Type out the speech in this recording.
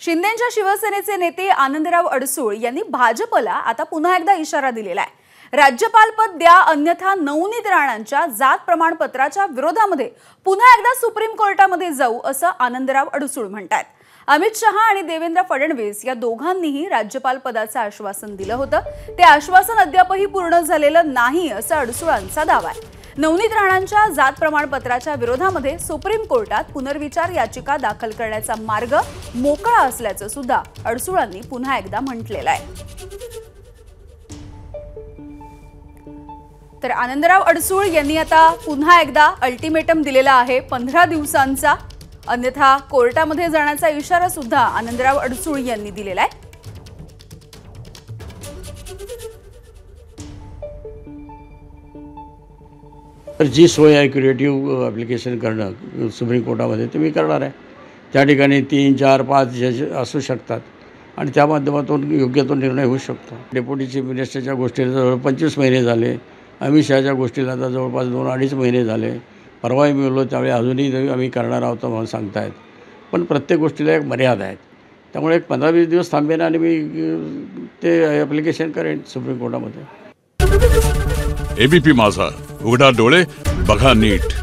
शिंदेंच्या शिवसेनेचे नेते आनंदराव अडसूळ यांनी भाजपला आता पुन्हा एकदा इशारा दिलेला आहे। राज्यपाल पद द्या अन्यथा नवनीत राणांच्या जात प्रमाणपत्राच्या विरोधामध्ये पुन्हा एकदा सुप्रीम कोर्टामध्ये जाऊ असं आनंदराव अडसूळ म्हणतात। अमित शहा आणि देवेंद्र फडणवीस या दोघांनीही राज्यपाल पदाचं आश्वासन दिलं होतं। ते आश्वासन अद्यापही पूर्ण झालेलं नाही असं अडसूळांचा दावा आहे। नवनीत राणांच्या जात प्रमाणपत्राच्या विरोधामध्ये सुप्रीम कोर्टात पुनर्विचार याचिका दाखल करण्याचा मार्ग मोकळा असल्याचं सुद्धा अडसूळांनी पुन्हा एकदा म्हटलेलं आहे। तर आनंदराव अडसूळ यांनी आता पुन्हा एकदा अल्टिमेटम दिलेला आहे 15 दिवसांचा, अन्यथा कोर्टामध्ये जाण्याचा इशारा सुद्धा आनंदराव अडसूळ यांनी दिलेला आहे। तर जी सोय आहे क्रिएटिव्ह ॲप्लिकेशन करणं सुप्रीम कोर्टामध्ये ते मी करणार आहे। त्या ठिकाणी 3, 4, 5 जज असू शकतात आणि त्या माध्यमातून योग्य तो निर्णय होऊ शकतो। डेप्युटी चीफ मिनिस्टरच्या गोष्टीला जवळ 25 महिने झाले, अमित शहाच्या गोष्टीला आता जवळपास 2-2.5 महिने झाले। परवाही मी बोललो त्यावेळी अजूनही आम्ही करणार आहोत म्हणून सांगतायत, पण प्रत्येक गोष्टीला एक मर्यादा आहे। त्यामुळे एक 15-20 दिवस थांबेन आणि मी ते ॲप्लिकेशन करेन सुप्रीम कोर्टामध्ये। एबीपी माझा, उघडा डोळे बघा नीट।